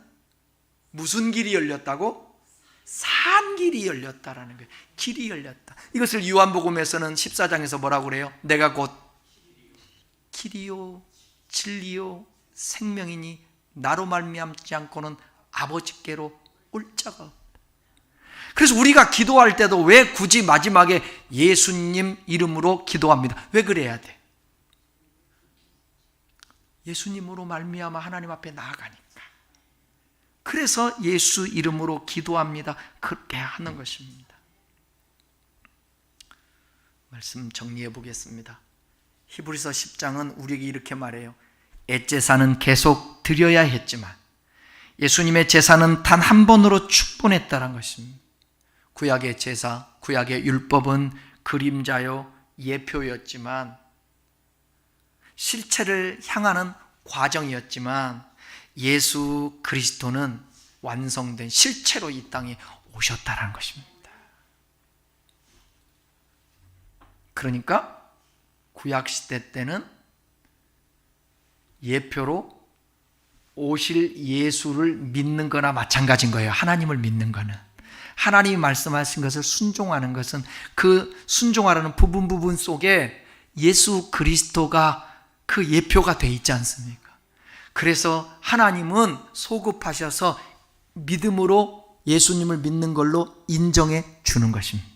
무슨 길이 열렸다고? 산 길이 열렸다라는 거예요. 길이 열렸다. 이것을 요한복음에서는 14장에서 뭐라고 그래요? 내가 곧 길이요 진리요 생명이니 나로 말미암지 않고는 아버지께로 올 자가 없다. 그래서 우리가 기도할 때도 왜 굳이 마지막에 예수님 이름으로 기도합니다? 왜 그래야 돼? 예수님으로 말미암아 하나님 앞에 나아가니까. 그래서 예수 이름으로 기도합니다. 그렇게 하는 것입니다. 말씀 정리해 보겠습니다. 히브리서 10장은 우리에게 이렇게 말해요. 애제사는 계속 드려야 했지만 예수님의 제사는 단 한 번으로 충분했다는 것입니다. 구약의 제사, 구약의 율법은 그림자요 예표였지만, 실체를 향하는 과정이었지만 예수 그리스도는 완성된 실체로 이 땅에 오셨다라는 것입니다. 그러니까 구약시대 때는 예표로 오실 예수를 믿는 거나 마찬가지인 거예요. 하나님을 믿는 거는. 하나님이 말씀하신 것을 순종하는 것은 그 순종하라는 부분 속에 예수 그리스도가 그 예표가 돼 있지 않습니까? 그래서 하나님은 소급하셔서 믿음으로 예수님을 믿는 걸로 인정해 주는 것입니다.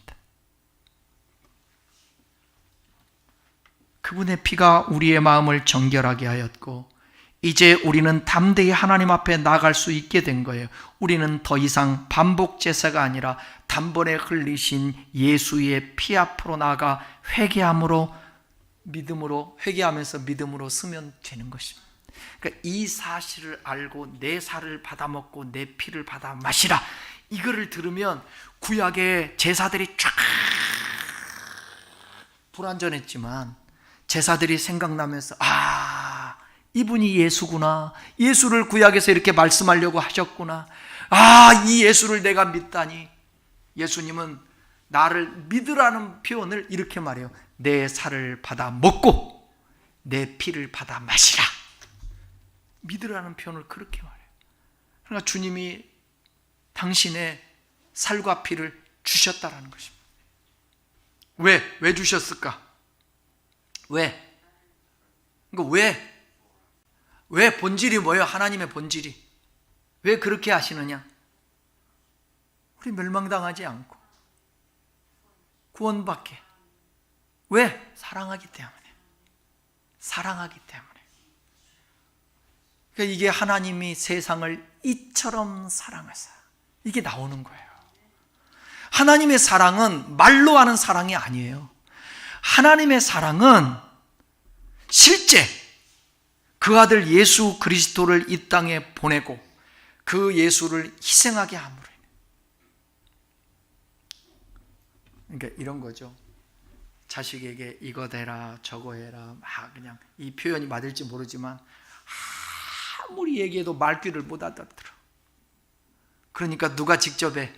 그분의 피가 우리의 마음을 정결하게 하였고 이제 우리는 담대히 하나님 앞에 나아갈 수 있게 된 거예요. 우리는 더 이상 반복 제사가 아니라 단번에 흘리신 예수의 피 앞으로 나아가 회개하면서 믿음으로 쓰면 되는 것입니다. 그러니까 이 사실을 알고 내 살을 받아 먹고 내 피를 받아 마시라, 이거를 들으면 구약의 제사들이 쫙 불완전했지만 제사들이 생각나면서 이분이 예수구나, 예수를 구약에서 이렇게 말씀하려고 하셨구나, 이 예수를 내가 믿다니. 예수님은 나를 믿으라는 표현을 이렇게 말해요. 내 살을 받아 먹고 내 피를 받아 마시라. 믿으라는 표현을 그렇게 말해요. 그러니까 주님이 당신의 살과 피를 주셨다라는 것입니다. 왜 주셨을까? 그러니까 왜 본질이 뭐예요? 하나님의 본질이 왜 그렇게 하시느냐? 우리 멸망당하지 않고 구원받게. 왜? 사랑하기 때문에. 그러니까 이게 하나님이 세상을 이처럼 사랑하사, 이게 나오는 거예요. 하나님의 사랑은 말로 하는 사랑이 아니에요. 하나님의 사랑은 실제 그 아들 예수 그리스도를 이 땅에 보내고 그 예수를 희생하게 함으로. 그러니까 이런 거죠. 자식에게 이거 대라 저거 해라, 그냥 이 표현이 맞을지 모르지만 아무리 얘기해도 말귀를 못 알아들어. 그러니까 누가 직접 해?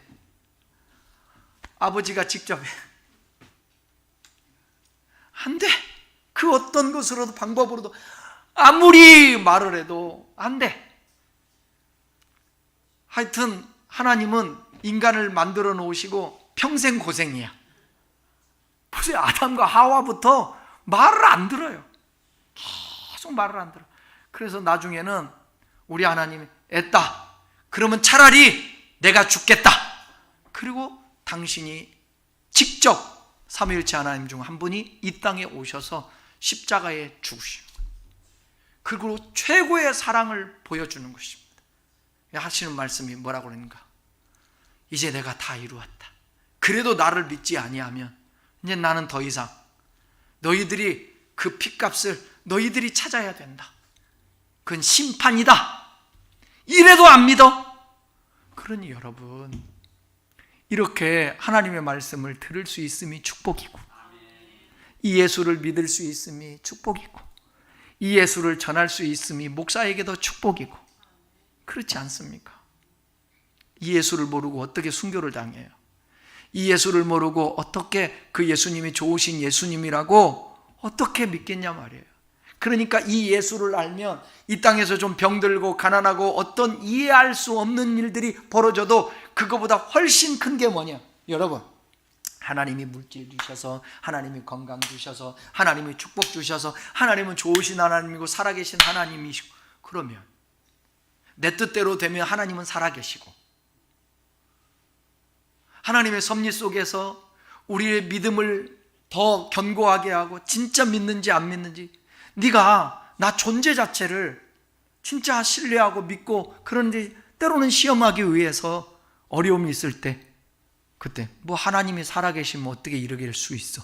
아버지가 직접 해. 안 돼. 그 어떤 것으로도 방법으로도 아무리 말을 해도 안 돼. 하여튼 하나님은 인간을 만들어 놓으시고 평생 고생이야. 보세요, 아담과 하와부터 말을 안 들어요. 계속 말을 안 들어. 그래서 나중에는 우리 하나님이 애따, 그러면 차라리 내가 죽겠다. 그리고 당신이 직접 삼위일체 하나님 중 한 분이 이 땅에 오셔서 십자가에 죽으시는 거예요. 그리고 최고의 사랑을 보여주는 것입니다. 하시는 말씀이 뭐라고 그러는가? 이제 내가 다 이루었다. 그래도 나를 믿지 아니하면 이제 나는 더 이상 너희들이 그 핏값을 너희들이 찾아야 된다. 그건 심판이다. 이래도 안 믿어? 그러니 여러분, 이렇게 하나님의 말씀을 들을 수 있음이 축복이고, 이 예수를 믿을 수 있음이 축복이고, 이 예수를 전할 수 있음이 목사에게도 축복이고, 그렇지 않습니까? 이 예수를 모르고 어떻게 순교를 당해요? 이 예수를 모르고 어떻게 그 예수님이 좋으신 예수님이라고 어떻게 믿겠냐 말이에요. 그러니까 이 예수를 알면 이 땅에서 좀 병들고 가난하고 어떤 이해할 수 없는 일들이 벌어져도 그거보다 훨씬 큰 게 뭐냐? 여러분, 하나님이 물질 주셔서, 하나님이 건강 주셔서, 하나님이 축복 주셔서, 하나님은 좋으신 하나님이고 살아계신 하나님이시고, 그러면 내 뜻대로 되면 하나님은 살아계시고, 하나님의 섭리 속에서 우리의 믿음을 더 견고하게 하고 진짜 믿는지 안 믿는지, 네가 나 존재 자체를 진짜 신뢰하고 믿고, 그런데 때로는 시험하기 위해서 어려움이 있을 때, 그때 뭐 하나님이 살아계시면 어떻게 이러게 할 수 있어?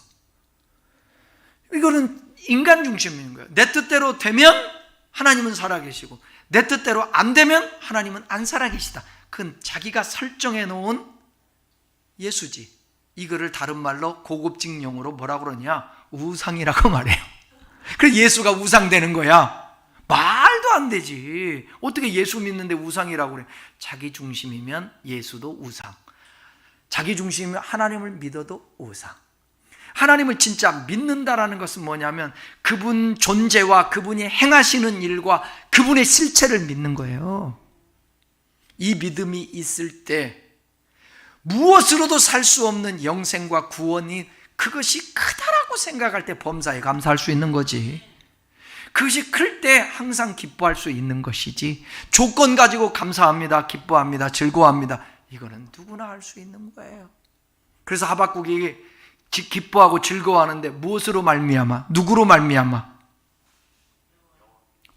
이거는 인간 중심인 거예요. 내 뜻대로 되면 하나님은 살아계시고, 내 뜻대로 안 되면 하나님은 안 살아계시다. 그건 자기가 설정해 놓은 예수지. 이거를 다른 말로 고급진 용어로 뭐라고 그러냐? 우상이라고 말해요. 그래서 예수가 우상되는 거야. 말도 안 되지. 어떻게 예수 믿는데 우상이라고 그래? 자기 중심이면 예수도 우상, 자기 중심이면 하나님을 믿어도 우상. 하나님을 진짜 믿는다라는 것은 뭐냐면 그분 존재와 그분이 행하시는 일과 그분의 실체를 믿는 거예요. 이 믿음이 있을 때 무엇으로도 살 수 없는 영생과 구원이, 그것이 크다라고 생각할 때 범사에 감사할 수 있는 거지. 그것이 클 때 항상 기뻐할 수 있는 것이지, 조건 가지고 감사합니다, 기뻐합니다, 즐거워합니다, 이거는 누구나 할 수 있는 거예요. 그래서 하박국이 기뻐하고 즐거워하는데 무엇으로 말미암아? 누구로 말미암아?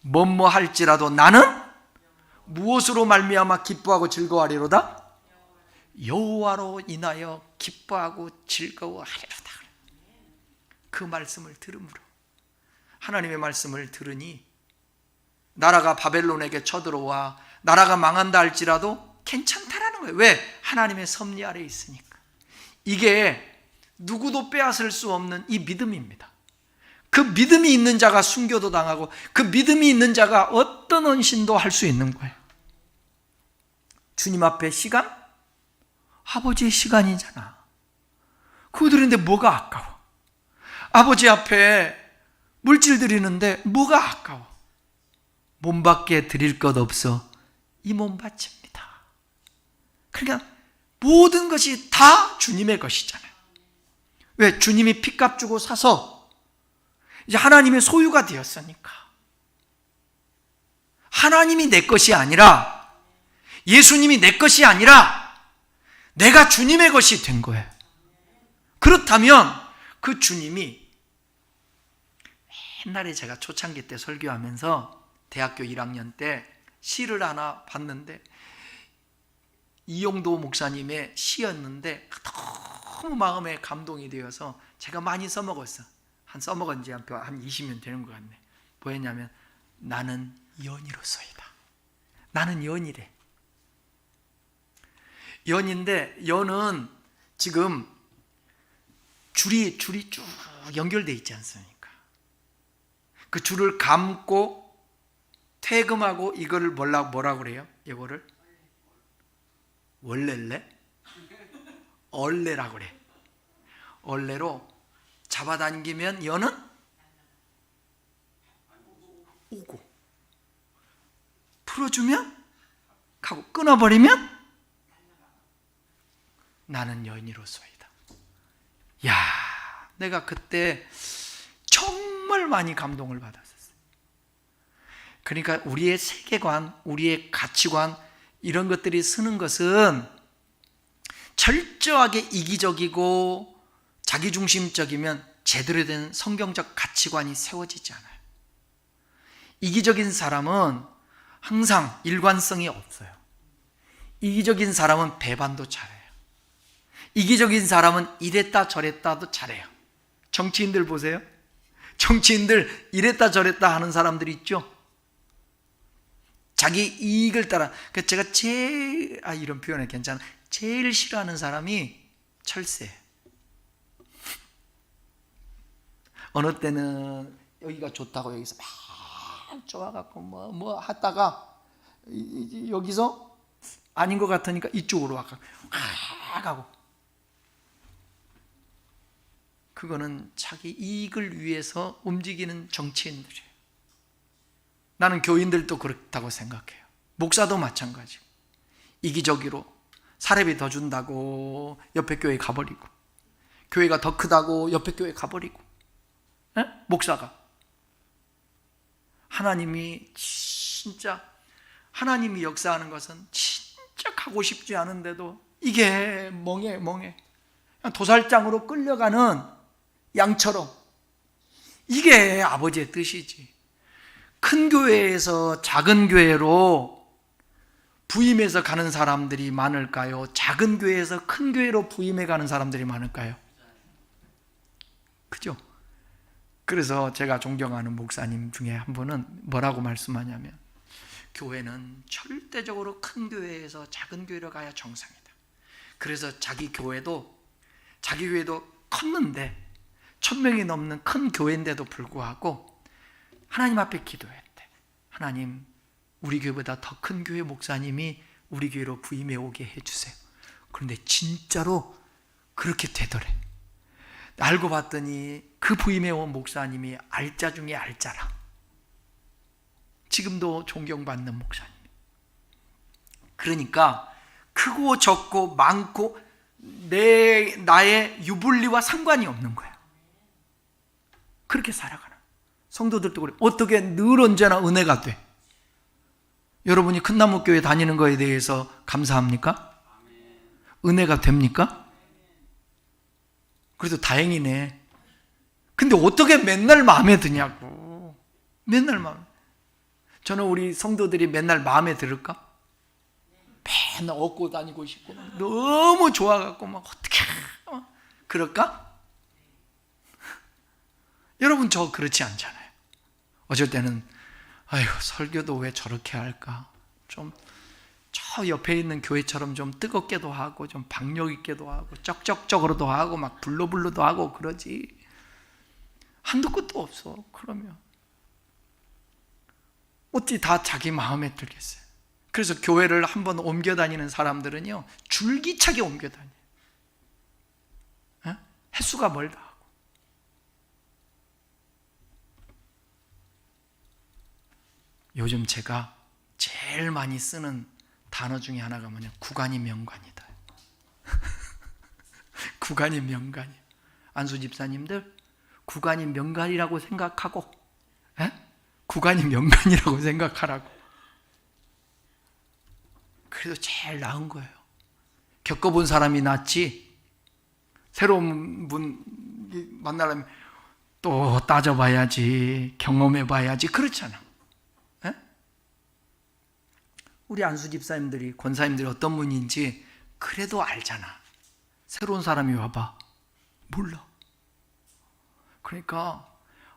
뭐뭐 할지라도 나는 무엇으로 말미암아 기뻐하고 즐거워하리로다? 여호와로 인하여 기뻐하고 즐거워하리로다. 그 말씀을 들음으로, 하나님의 말씀을 들으니 나라가 바벨론에게 쳐들어와 나라가 망한다 할지라도 괜찮다라는 거예요. 왜? 하나님의 섭리 아래 있으니까. 이게 누구도 빼앗을 수 없는 이 믿음입니다. 그 믿음이 있는 자가 순교도 당하고 그 믿음이 있는 자가 어떤 헌신도 할 수 있는 거예요. 주님 앞에 시간? 아버지의 시간이잖아. 그거 드리는데 뭐가 아까워? 아버지 앞에 물질 드리는데 뭐가 아까워? 몸밖에 드릴 것 없어 이 몸 바칩니다. 그러니까 모든 것이 다 주님의 것이잖아요. 왜? 주님이 핏값 주고 사서 이제 하나님의 소유가 되었으니까. 하나님이 내 것이 아니라, 예수님이 내 것이 아니라 내가 주님의 것이 된 거예요. 그렇다면 그 주님이, 옛날에 제가 초창기 때 설교하면서 대학교 1학년 때 시를 하나 봤는데, 이용도 목사님의 시였는데 너무 마음에 감동이 되어서 제가 많이 써먹었어. 써먹은 지 한 20년 되는 것 같네. 뭐였냐면, 나는 연이로소이다. 나는 연이래. 연인데, 연은 지금 줄이 쭉 연결되어 있지 않습니까? 그 줄을 감고 퇴금하고 이거를 뭐라고 그래요? 이거를 원래래? 얼레라고 그래. 얼레로 잡아당기면 연은 오고, 풀어주면 가고, 끊어버리면 나는 연이로소이다. 야, 내가 그때 정말 많이 감동을 받았었어요. 그러니까 우리의 세계관, 우리의 가치관, 이런 것들이 쓰는 것은 철저하게 이기적이고 자기중심적이면 제대로 된 성경적 가치관이 세워지지 않아요. 이기적인 사람은 항상 일관성이 없어요. 이기적인 사람은 배반도 잘해요. 이기적인 사람은 이랬다 저랬다도 잘해요. 정치인들 보세요. 정치인들 이랬다 저랬다 하는 사람들이 있죠. 자기 이익을 따라. 제가 제일, 이런 표현은 괜찮아, 제일 싫어하는 사람이 철새. 어느 때는 여기가 좋다고 여기서 막 좋아갖고 뭐 하다가 여기서 아닌 것 같으니까 이쪽으로 가고. 그거는 자기 이익을 위해서 움직이는 정치인들이에요. 나는 교인들도 그렇다고 생각해요. 목사도 마찬가지고. 이기적으로 사례비 더 준다고 옆에 교회 가버리고, 교회가 더 크다고 옆에 교회 가버리고. 에? 목사가. 하나님이 진짜, 하나님이 역사하는 것은 진짜 가고 싶지 않은데도 이게 멍해. 그냥 도살장으로 끌려가는 양처럼. 이게 아버지의 뜻이지. 큰 교회에서 작은 교회로 부임해서 가는 사람들이 많을까요? 작은 교회에서 큰 교회로 부임해 가는 사람들이 많을까요? 그죠? 그래서 제가 존경하는 목사님 중에 한 분은 뭐라고 말씀하냐면, 교회는 절대적으로 큰 교회에서 작은 교회로 가야 정상이다. 그래서 자기 교회도 컸는데 1000명이 넘는 큰 교회인데도 불구하고 하나님 앞에 기도했대. 하나님, 우리 교회보다 더 큰 교회 목사님이 우리 교회로 부임해 오게 해주세요. 그런데 진짜로 그렇게 되더래. 알고 봤더니 그 부임해 온 목사님이 알짜 중에 알짜라. 지금도 존경받는 목사님. 그러니까 크고 적고 많고 나의 유불리와 상관이 없는 거야. 그렇게 살아가는 성도들도 그래. 어떻게 늘 언제나 은혜가 돼. 여러분이 큰나무교회 다니는 거에 대해서 감사합니까? 은혜가 됩니까? 그래도 다행이네. 근데 어떻게 맨날 마음에 드냐고. 맨날 마음에. 저는 우리 성도들이 맨날 마음에 들을까? 맨날 얻고 다니고 싶고 너무 좋아갖고 막 어떻게 그럴까? 여러분, 저 그렇지 않잖아요. 어쩔 때는 아이고, 설교도 왜 저렇게 할까? 좀 저 옆에 있는 교회처럼 좀 뜨겁게도 하고 좀 박력 있게도 하고 쩍쩍쩍으로도 하고 막 불러불러도 하고 그러지. 한도 끝도 없어. 그러면 어찌 다 자기 마음에 들겠어요. 그래서 교회를 한번 옮겨 다니는 사람들은요, 줄기차게 옮겨 다녀요. 횟수가 멀다 하고. 요즘 제가 제일 많이 쓰는 단어 중에 하나가 뭐냐? 구간이 명관이다. 구간이 명관이. 안수 집사님들, 구간이 명관이라고 생각하고, 구간이 명관이라고 생각하라고. 그래도 제일 나은 거예요. 겪어본 사람이 낫지. 새로운 분 만나려면 또 따져봐야지, 경험해봐야지. 그렇잖아. 우리 안수 집사님들이, 권사님들이 어떤 분인지 그래도 알잖아. 새로운 사람이 와봐. 몰라. 그러니까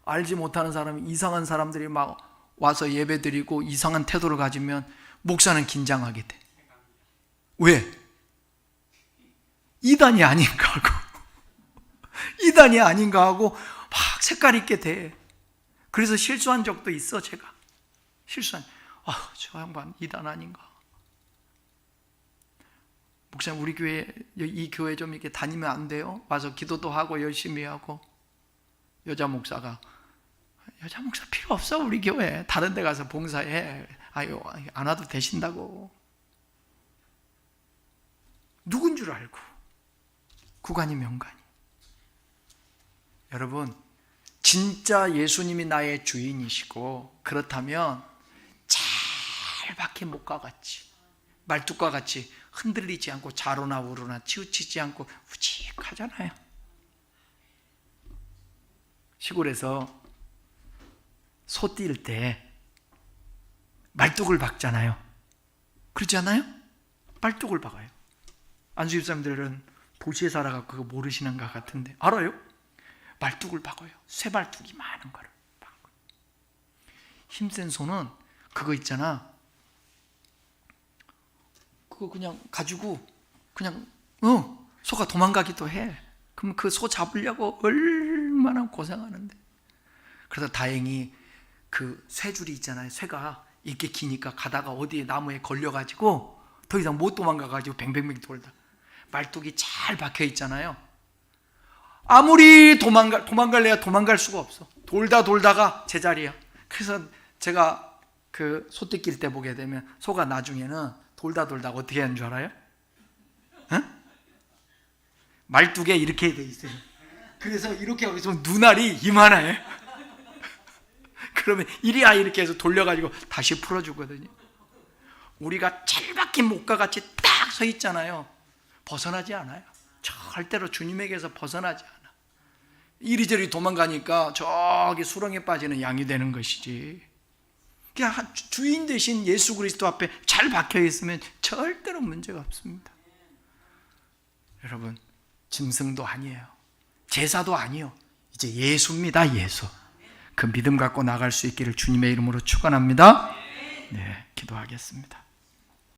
알지 못하는 사람이, 이상한 사람들이 막 와서 예배드리고 이상한 태도를 가지면 목사는 긴장하게 돼. 왜? 이단이 아닌가 하고 이단이 아닌가 하고 막 색깔 있게 돼. 그래서 실수한 적도 있어. 제가 저 양반 이단 아닌가. 목사님, 우리 교회, 이 교회 좀 이렇게 다니면 안 돼요? 와서 기도도 하고 열심히 하고. 여자 목사 필요 없어. 우리 교회 다른 데 가서 봉사해. 아유, 안 와도 되신다고. 누군 줄 알고. 구간이 명간이. 여러분, 진짜 예수님이 나의 주인이시고 그렇다면 잘 박힌 목과 같이, 말뚝과 같이 흔들리지 않고 좌로나 우로나 치우치지 않고 우직하잖아요. 시골에서 소 뛸 때 말뚝을 박잖아요. 그렇지 않아요? 말뚝을 박아요. 안수 집사님들은 도시에 살아가고 그거 모르시는가 같은데 알아요? 말뚝을 박아요. 쇠말뚝이 많은 거를 박아요. 힘센 소는 그거 있잖아. 그거 그냥 가지고 그냥 소가 도망가기도 해. 그럼 그 소 잡으려고 얼마나 고생하는데. 그래서 다행히 그 쇠줄이 있잖아요. 쇠가 이렇게 기니까 가다가 어디에 나무에 걸려가지고 더 이상 못 도망가가지고 뱅뱅뱅 돌다. 말뚝이 잘 박혀 있잖아요. 아무리 도망갈래야 도망갈 수가 없어. 돌다가 제자리야. 그래서 제가 그 소떼 낄 때 보게 되면 소가 나중에는 돌다가 어떻게 하는 줄 알아요? 말뚝에 이렇게 돼 있어요. 그래서 이렇게 하고 있으면 눈알이 이만해. 그러면 이리야 이렇게 해서 돌려가지고 다시 풀어주거든요. 우리가 잘 박힌 목과 같이 딱 서 있잖아요. 벗어나지 않아요. 절대로 주님에게서 벗어나지 않아. 이리저리 도망가니까 저기 수렁에 빠지는 양이 되는 것이지. 그냥 주인 대신 예수 그리스도 앞에 잘 박혀 있으면 절대로 문제가 없습니다. 여러분, 짐승도 아니에요. 제사도 아니요. 이제 예수입니다. 예수. 그 믿음 갖고 나갈 수 있기를 주님의 이름으로 축원합니다. 네, 기도하겠습니다.